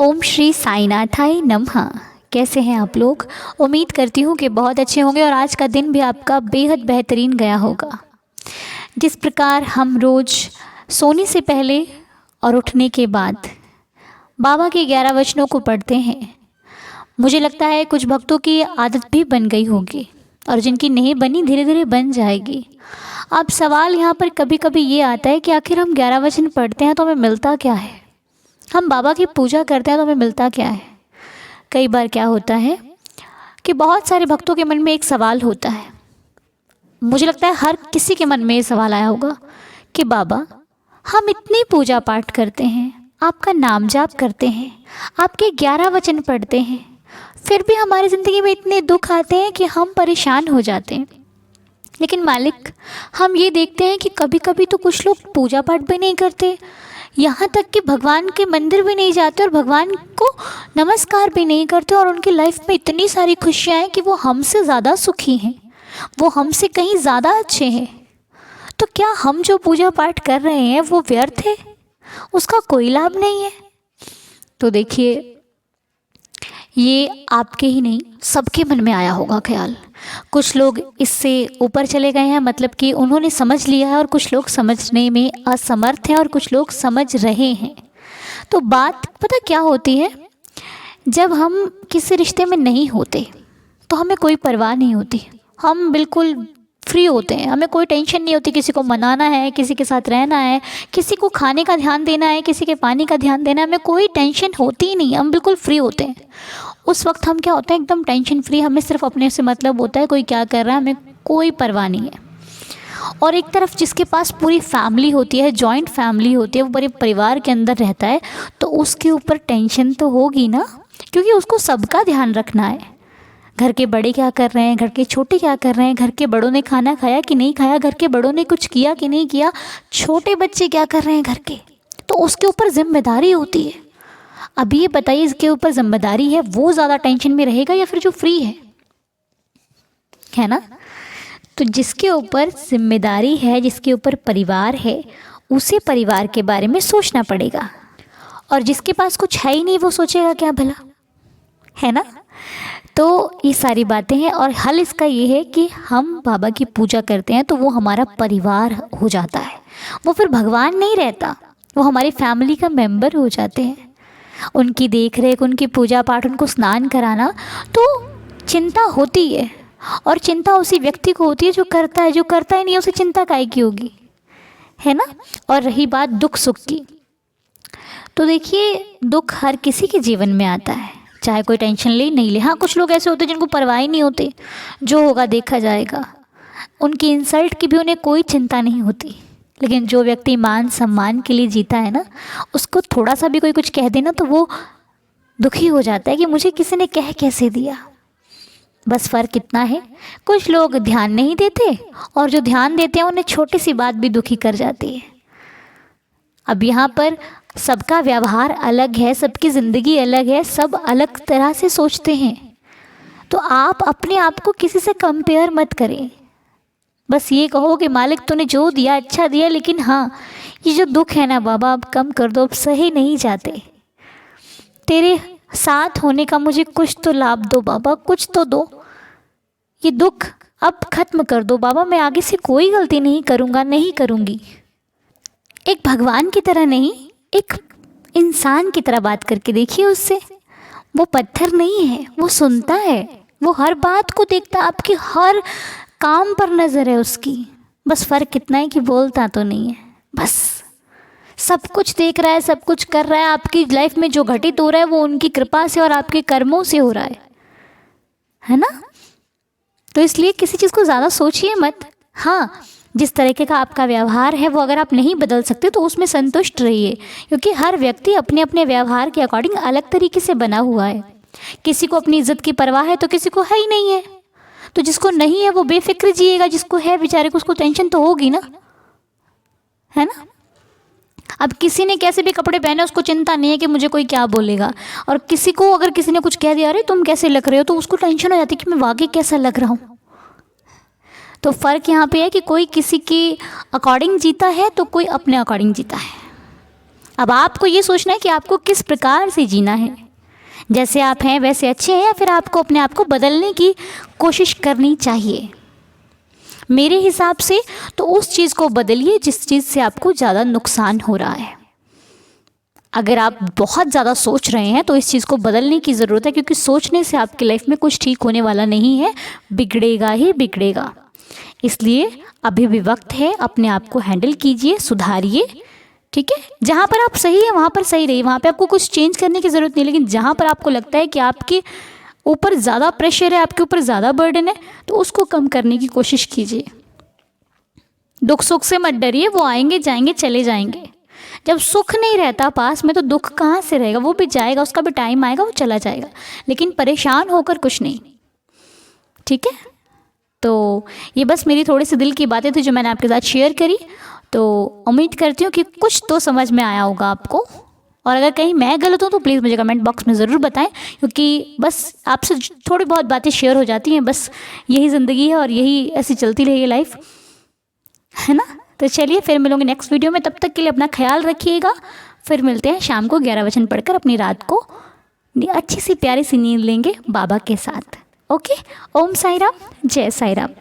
ओम श्री साईनाथाय नमः। कैसे हैं आप लोग? उम्मीद करती हूँ कि बहुत अच्छे होंगे और आज का दिन भी आपका बेहद बेहतरीन गया होगा। जिस प्रकार हम रोज़ सोने से पहले और उठने के बाद बाबा के 11 वचनों को पढ़ते हैं, मुझे लगता है कुछ भक्तों की आदत भी बन गई होगी और जिनकी नहीं बनी धीरे धीरे बन जाएगी। अब सवाल यहाँ पर कभी कभी ये आता है कि आखिर हम 11 वचन पढ़ते हैं तो हमें मिलता क्या है? हम बाबा की पूजा करते हैं तो हमें मिलता क्या है? कई बार क्या होता है कि बहुत सारे भक्तों के मन में एक सवाल होता है, मुझे लगता है हर किसी के मन में ये सवाल आया होगा कि बाबा, हम इतनी पूजा पाठ करते हैं, आपका नाम जाप करते हैं, आपके 11 वचन पढ़ते हैं, फिर भी हमारी ज़िंदगी में इतने दुख आते हैं कि हम परेशान हो जाते हैं। लेकिन मालिक, हम ये देखते हैं कि कभी कभी तो कुछ लोग पूजा पाठ भी नहीं करते, यहाँ तक कि भगवान के मंदिर भी नहीं जाते और भगवान को नमस्कार भी नहीं करते, और उनकी लाइफ में इतनी सारी खुशियाँ हैं कि वो हमसे ज़्यादा सुखी हैं, वो हमसे कहीं ज़्यादा अच्छे हैं। तो क्या हम जो पूजा पाठ कर रहे हैं वो व्यर्थ है? उसका कोई लाभ नहीं है? तो देखिए, ये आपके ही नहीं सबके मन में आया होगा ख्याल। कुछ लोग इससे ऊपर चले गए हैं, मतलब कि उन्होंने समझ लिया है, और कुछ लोग समझने में असमर्थ हैं और कुछ लोग समझ रहे हैं। तो बात पता क्या होती है, जब हम किसी रिश्ते में नहीं होते तो हमें कोई परवाह नहीं होती, हम बिल्कुल फ्री होते हैं, हमें कोई टेंशन नहीं होती। किसी को मनाना है, किसी के साथ रहना है, किसी को खाने का ध्यान देना है, किसी के पानी का ध्यान देना है, हमें कोई टेंशन होती ही नहीं, हम बिल्कुल फ्री होते हैं। उस वक्त हम क्या होते हैं, एकदम टेंशन फ्री, हमें सिर्फ अपने से मतलब होता है, कोई क्या कर रहा है हमें कोई परवाह नहीं है। और एक तरफ जिसके पास पूरी फैमिली होती है, जॉइंट फैमिली होती है, वो बड़े परिवार के अंदर रहता है, तो उसके ऊपर टेंशन तो होगी ना, क्योंकि उसको सबका ध्यान रखना है। घर के बड़े क्या कर रहे हैं, घर के छोटे क्या कर रहे हैं, घर के बड़ों ने खाना खाया कि नहीं खाया, घर के बड़ों ने कुछ किया कि नहीं किया, छोटे बच्चे क्या कर रहे हैं घर के, तो उसके ऊपर जिम्मेदारी होती है। अब ये बताइए, इसके ऊपर जिम्मेदारी है, वो ज़्यादा टेंशन में रहेगा या फिर जो फ्री है ना? तो जिसके ऊपर जिम्मेदारी है, जिसके ऊपर परिवार है, उसे परिवार के बारे में सोचना पड़ेगा। और जिसके पास कुछ है ही नहीं, वो सोचेगा क्या भला, है ना? तो ये सारी बातें हैं, और हल इसका ये है कि हम बाबा की पूजा करते हैं तो वो हमारा परिवार हो जाता है, वो फिर भगवान नहीं रहता, वो हमारी फैमिली का मेंबर हो जाते हैं। उनकी देख रेख, उनकी पूजा पाठ, उनको स्नान कराना, तो चिंता होती है, और चिंता उसी व्यक्ति को होती है जो करता है। जो करता ही नहीं, उसे चिंता काहे की होगी, है ना? और रही बात दुख सुख की, तो देखिए, दुख हर किसी के जीवन में आता है, चाहे कोई टेंशन ले नहीं ले। हाँ, कुछ लोग ऐसे होते हैं जिनको परवाह ही नहीं होती, जो होगा देखा जाएगा, उनकी इंसल्ट की भी उन्हें कोई चिंता नहीं होती। लेकिन जो व्यक्ति मान सम्मान के लिए जीता है ना, उसको थोड़ा सा भी कोई कुछ कह देना तो वो दुखी हो जाता है कि मुझे किसी ने कह कैसे दिया। बस फ़र्क इतना है, कुछ लोग ध्यान नहीं देते, और जो ध्यान देते हैं उन्हें छोटी सी बात भी दुखी कर जाती है। अब यहाँ पर सबका व्यवहार अलग है, सबकी ज़िंदगी अलग है, सब अलग तरह से सोचते हैं। तो आप अपने आप को किसी से कंपेयर मत करें, बस ये कहो कि मालिक तूने जो दिया अच्छा दिया, लेकिन हाँ, ये जो दुख है ना बाबा, अब कम कर दो, अब सही नहीं जाते, तेरे साथ होने का मुझे कुछ तो लाभ दो बाबा, कुछ तो दो, ये दुख अब ख़त्म कर दो बाबा, मैं आगे से कोई गलती नहीं करूँगा, नहीं करूँगी। एक भगवान की तरह नहीं, एक इंसान की तरह बात करके देखिए उससे। वो पत्थर नहीं है, वो सुनता है, वो हर बात को देखता है, आपकी हर काम पर नज़र है उसकी। बस फ़र्क इतना है कि बोलता तो नहीं है, बस सब कुछ देख रहा है, सब कुछ कर रहा है। आपकी लाइफ में जो घटित हो रहा है वो उनकी कृपा से और आपके कर्मों से हो रहा है ना? तो इसलिए किसी चीज़ को ज़्यादा सोचिए मत। हाँ, जिस तरीके का आपका व्यवहार है वो अगर आप नहीं बदल सकते तो उसमें संतुष्ट रहिए, क्योंकि हर व्यक्ति अपने अपने व्यवहार के अकॉर्डिंग अलग तरीके से बना हुआ है। किसी को अपनी इज्जत की परवाह है तो किसी को है ही नहीं है। तो जिसको नहीं है वो बेफिक्र जिएगा, जिसको है बेचारे को उसको टेंशन तो होगी ना, है ना? अब किसी ने कैसे भी कपड़े पहने, उसको चिंता नहीं है कि मुझे कोई क्या बोलेगा, और किसी को अगर किसी ने कुछ कह दिया, अरे तुम कैसे लग रहे हो, तो उसको टेंशन हो जाती है कि मैं वाकई कैसा लग रहा हूँ। तो फ़र्क यहाँ पे है कि कोई किसी के अकॉर्डिंग जीता है तो कोई अपने अकॉर्डिंग जीता है। अब आपको ये सोचना है कि आपको किस प्रकार से जीना है, जैसे आप हैं वैसे अच्छे हैं, या फिर आपको अपने आप को बदलने की कोशिश करनी चाहिए। मेरे हिसाब से तो उस चीज़ को बदलिए जिस चीज़ से आपको ज़्यादा नुकसान हो रहा है। अगर आप बहुत ज़्यादा सोच रहे हैं तो इस चीज़ को बदलने की ज़रूरत है, क्योंकि सोचने से आपकी लाइफ में कुछ ठीक होने वाला नहीं है, बिगड़ेगा ही बिगड़ेगा। इसलिए अभी भी वक्त है, अपने आप को हैंडल कीजिए, सुधारिए। ठीक है, जहाँ पर आप सही है वहाँ पर सही रहिए, वहाँ पे आपको कुछ चेंज करने की ज़रूरत नहीं। लेकिन जहाँ पर आपको लगता है कि आपके ऊपर ज़्यादा प्रेशर है, आपके ऊपर ज़्यादा बर्डन है, तो उसको कम करने की कोशिश कीजिए। दुख सुख से मत डरिए, वो आएंगे जाएंगे चले जाएंगे। जब सुख नहीं रहता पास में तो दुख कहाँ से रहेगा, वो भी जाएगा, उसका भी टाइम आएगा, वो चला जाएगा। लेकिन परेशान होकर कुछ नहीं। ठीक है, तो ये बस मेरी थोड़ी सी दिल की बातें थी जो मैंने आपके साथ शेयर करी। तो उम्मीद करती हूँ कि कुछ तो समझ में आया होगा आपको, और अगर कहीं मैं गलत हूँ तो प्लीज़ मुझे कमेंट बॉक्स में ज़रूर बताएं, क्योंकि बस आपसे थोड़ी बहुत बातें शेयर हो जाती हैं। बस यही ज़िंदगी है और यही ऐसी चलती रहेगी लाइफ, है ना। तो चलिए फिर मिलूंगे नेक्स्ट वीडियो में, तब तक के लिए अपना ख्याल रखिएगा। फिर मिलते हैं शाम को 11 वचन पढ़कर अपनी रात को अच्छी सी प्यारी सी नींद लेंगे बाबा के साथ। ओके, ओम साई राम, जय साई राम।